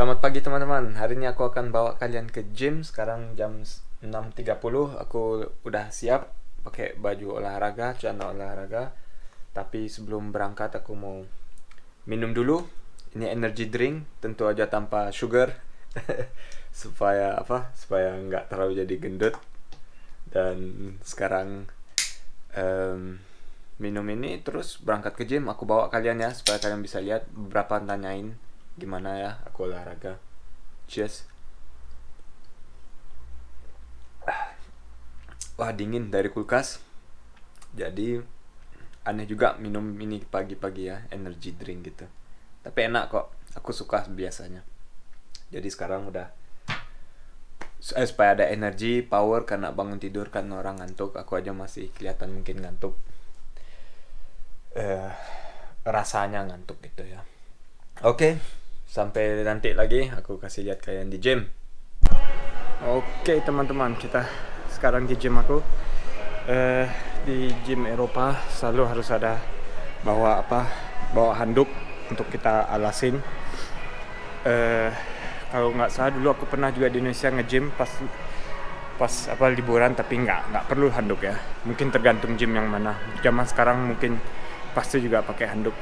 Selamat pagi teman-teman. Hari ini aku akan bawa kalian ke gym. Sekarang jam 6.30. Aku udah siap pakai baju olahraga, celana olahraga. Tapi sebelum berangkat aku mau minum dulu. Ini energy drink, tentu aja tanpa sugar. Supaya Supaya nggak terlalu jadi gendut. Dan sekarang minum ini terus berangkat ke gym. Aku bawa kalian ya supaya kalian bisa lihat beberapa tanyain gimana ya aku olahraga. Cheers. Wah, dingin dari kulkas. Jadi aneh juga minum ini pagi-pagi ya, energy drink gitu. Tapi enak kok, aku suka biasanya. Jadi sekarang udah supaya ada energi, power, karena bangun tidur kan orang ngantuk. Aku aja masih kelihatan mungkin ngantuk. Rasanya ngantuk gitu ya. Oke, sampai nanti lagi aku kasih lihat kalian di gym. Oke teman-teman, kita sekarang di gym aku. Di gym Eropa selalu harus ada bawa handuk untuk kita alasin. Kalau nggak salah dulu aku pernah juga di Indonesia nge-gym pas liburan, tapi nggak perlu handuk ya. Mungkin tergantung gym yang mana. Zaman sekarang mungkin pasti juga pakai handuk.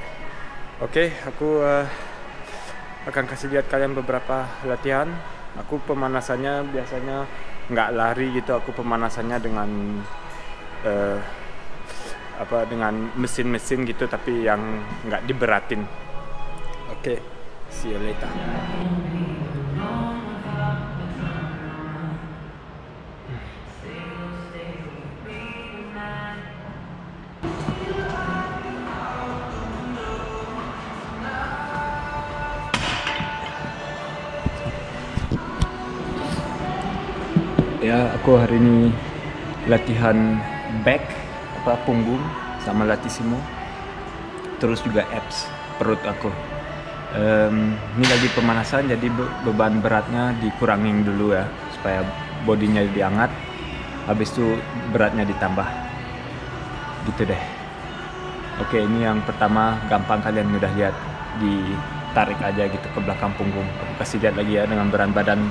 Oke, aku akan kasih lihat kalian beberapa latihan. Aku pemanasannya biasanya nggak lari gitu. Aku pemanasannya dengan dengan mesin-mesin gitu, tapi yang nggak diberatin. Oke, see you later. Ya, aku hari ini latihan back, punggung sama latissimo, terus juga abs, perut aku. Ini lagi pemanasan, jadi beban beratnya dikurangin dulu ya, supaya bodinya diangkat, habis itu beratnya ditambah gitu deh. Oke, ini yang pertama gampang, kalian udah lihat, ditarik aja gitu ke belakang punggung. Aku kasih lihat lagi ya dengan beban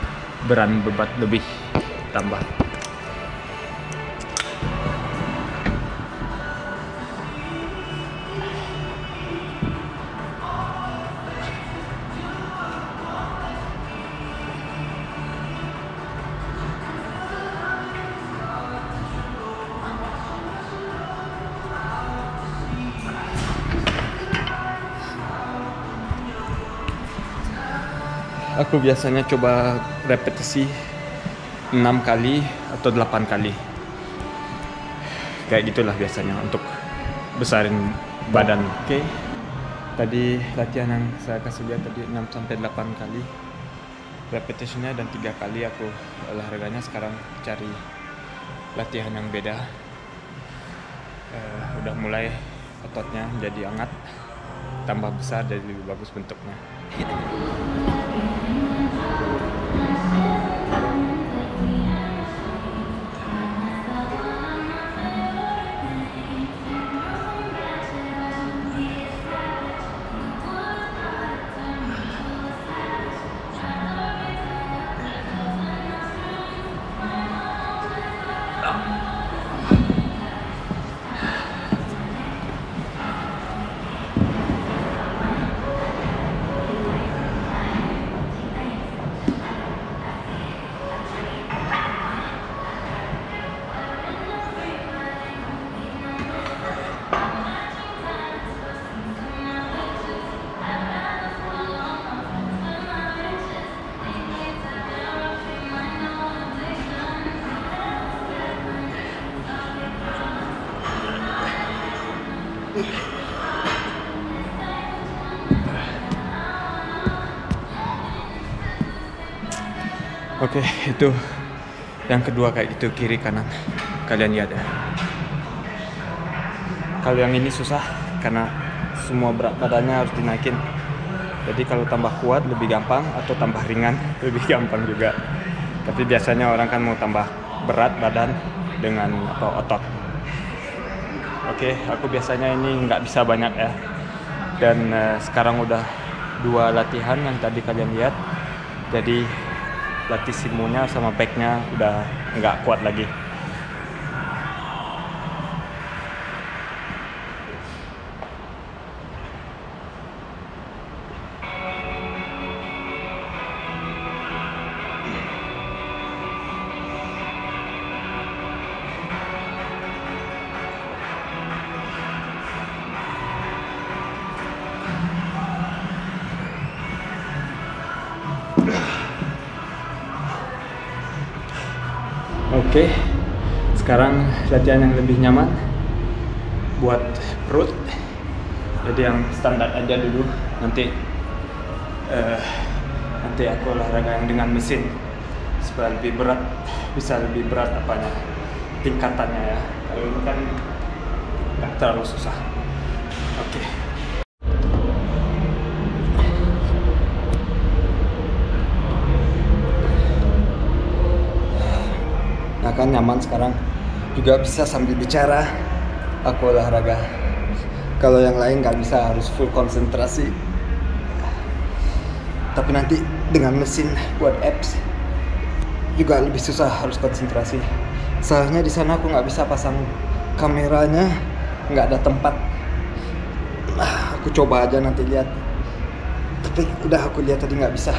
beban lebih tambah. Aku biasanya coba repetisi 6 kali atau 8 kali. Kayak gitulah biasanya untuk besarin badan. Oke. Tadi latihan yang saya kasih lihat tadi 6 sampai 8 kali repetisinya, dan 3 kali aku olahraganya. Sekarang cari latihan yang beda. Udah mulai ototnya jadi hangat, tambah besar, jadi lebih bagus bentuknya. Oke, itu yang kedua kayak gitu, kiri kanan. Kalian lihat ya. Kalau yang ini susah karena semua berat badannya harus dinaikin. Jadi kalau tambah kuat lebih gampang, atau tambah ringan lebih gampang juga. Tapi biasanya orang kan mau tambah berat badan dengan otot. Oke, aku biasanya ini nggak bisa banyak ya. Dan sekarang udah 2 latihan yang tadi kalian lihat. Jadi latissimonya sama backnya udah nggak kuat lagi. Oke, sekarang latihan yang lebih nyaman buat perut. Jadi yang standar aja dulu. Nanti aku olahraga yang dengan mesin supaya lebih berat, bisa lebih berat apanya, tingkatannya ya. Kalau ini kan nggak terlalu susah. Oke. Nah kan nyaman sekarang, juga bisa sambil bicara aku olahraga. Kalau yang lain nggak bisa, harus full konsentrasi. Tapi nanti dengan mesin buat abs juga lebih susah, harus konsentrasi. Soalnya di sana aku nggak bisa pasang kameranya, nggak ada tempat. Aku coba aja nanti lihat. Tapi udah aku lihat tadi nggak bisa.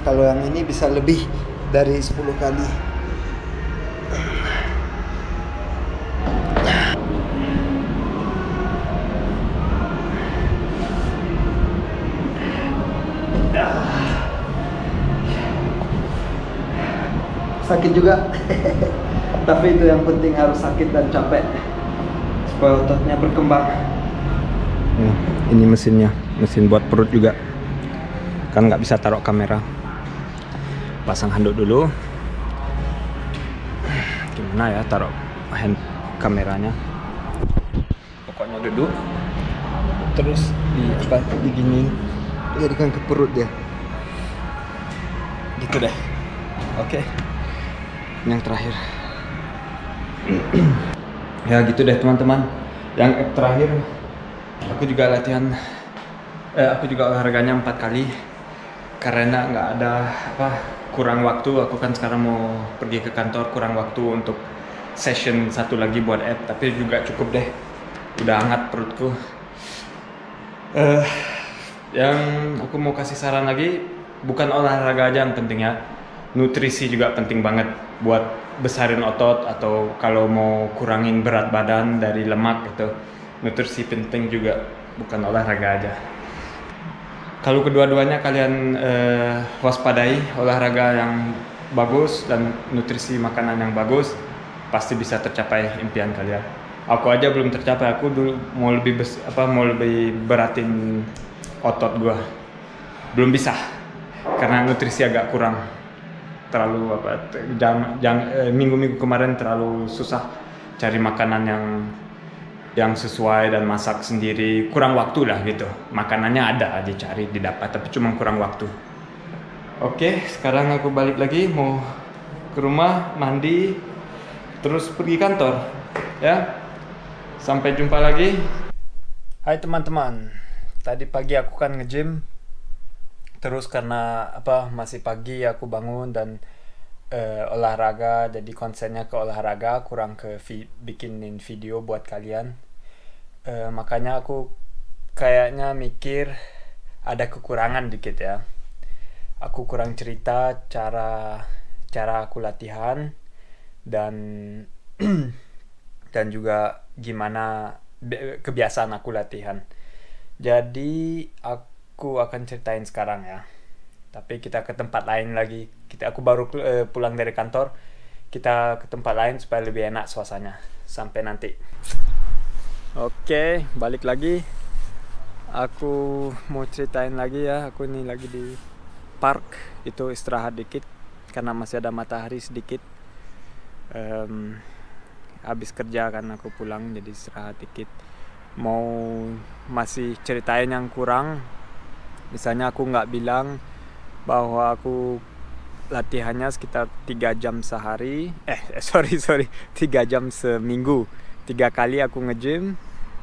Kalau yang ini bisa lebih dari 10 kali. Sakit juga. Tapi itu yang penting, harus sakit dan capek supaya ototnya berkembang. Ini mesinnya, mesin buat perut juga. Kan nggak bisa taruh kamera. Pasang handuk dulu. Gimana ya taruh hand kameranya? Pokoknya duduk. Terus diginiin, jadikan ke perut dia. Gitu deh. Oke. Yang terakhir. Ya gitu deh teman-teman. Yang terakhir aku juga latihan. Aku juga olahraganya 4 kali. Karena nggak ada kurang waktu. Aku kan sekarang mau pergi ke kantor, kurang waktu untuk session satu lagi buat app. Tapi juga cukup deh, udah hangat perutku. Yang aku mau kasih saran lagi, bukan olahraga aja yang penting ya, nutrisi juga penting banget buat besarin otot, atau kalau mau kurangin berat badan dari lemak gitu. Nutrisi penting juga, bukan olahraga aja. Kalau kedua-duanya kalian waspadai, olahraga yang bagus dan nutrisi makanan yang bagus, pasti bisa tercapai impian kalian. Aku aja belum tercapai. Aku dulu mau lebih beratin otot gua, belum bisa karena nutrisi agak kurang. Terlalu minggu-minggu kemarin terlalu susah cari makanan yang sesuai dan masak sendiri, kurang waktu lah gitu. Makanannya ada, dicari, didapat, tapi cuma kurang waktu. Oke, sekarang aku balik lagi, mau ke rumah, mandi, terus pergi kantor ya. Sampai jumpa lagi. Hai teman-teman, tadi pagi aku kan nge-gym. Terus karena masih pagi aku bangun dan olahraga, jadi konsennya ke olahraga, kurang ke bikinin video buat kalian. Makanya aku kayaknya mikir ada kekurangan dikit ya. Aku kurang cerita cara aku latihan dan dan juga gimana kebiasaan aku latihan. Jadi aku akan ceritain sekarang ya. Tapi kita ke tempat lain lagi. Aku baru pulang dari kantor. Kita ke tempat lain supaya lebih enak suasananya. Sampai nanti. Oke, balik lagi. Aku mau ceritain lagi ya. Aku ini lagi di park. Itu istirahat dikit karena masih ada matahari sedikit. Habis kerja kan aku pulang, jadi istirahat dikit. Mau masih ceritain yang kurang. Misalnya aku nggak bilang bahwa aku latihannya sekitar 3 jam sehari. 3 jam seminggu. 3 kali aku nge-gym.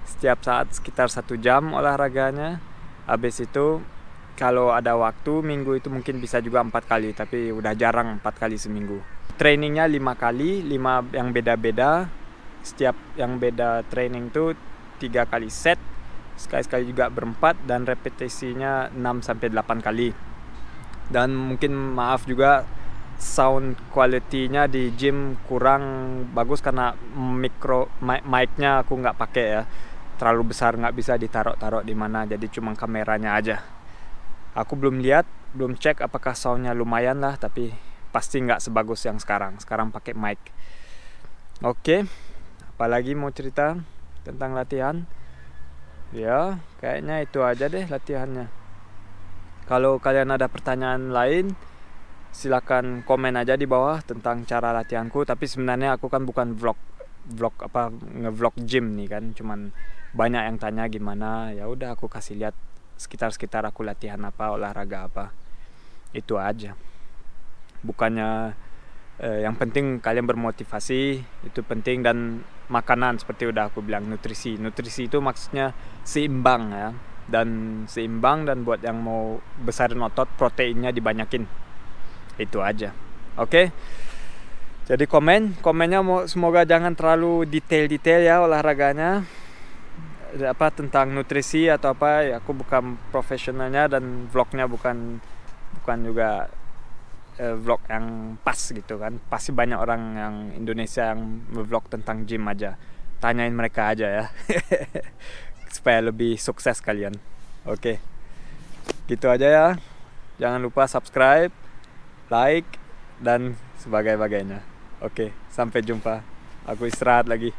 setiap saat sekitar 1 jam olahraganya. Habis itu kalau ada waktu minggu itu mungkin bisa juga 4 kali, tapi udah jarang 4 kali seminggu. Trainingnya 5 kali, 5 yang beda-beda. Setiap yang beda training tuh 3 kali set, sekali-sekali juga berempat, dan repetisinya 6-8 kali. Dan mungkin maaf juga sound quality-nya di gym kurang bagus karena mic-nya aku nggak pakai ya, terlalu besar, nggak bisa ditaruh-taruh di mana, jadi cuma kameranya aja. Aku belum lihat, belum cek apakah soundnya lumayan lah, tapi pasti nggak sebagus yang sekarang pakai mic. Oke, apalagi mau cerita tentang latihan? Ya, kayaknya itu aja deh latihannya. Kalau kalian ada pertanyaan lain, silakan komen aja di bawah tentang cara latihanku. Tapi sebenarnya aku kan bukan nge-vlog gym nih kan, cuman banyak yang tanya gimana, ya udah aku kasih lihat sekitar aku latihan apa, olahraga apa, itu aja. Bukannya yang penting kalian bermotivasi, itu penting, dan makanan seperti udah aku bilang, nutrisi itu maksudnya seimbang ya, dan buat yang mau besarin otot, proteinnya dibanyakin. Itu aja. Oke. Jadi komennya semoga jangan terlalu detail ya olahraganya, apa tentang nutrisi atau apa ya. Aku bukan profesionalnya, dan vlognya bukan juga vlog yang pas gitu kan. Pasti banyak orang yang Indonesia yang vlog tentang gym aja. Tanyain mereka aja ya. Supaya lebih sukses kalian. Oke. Gitu aja ya. Jangan lupa subscribe, like, dan sebagainya. Oke, sampai jumpa. Aku istirahat lagi.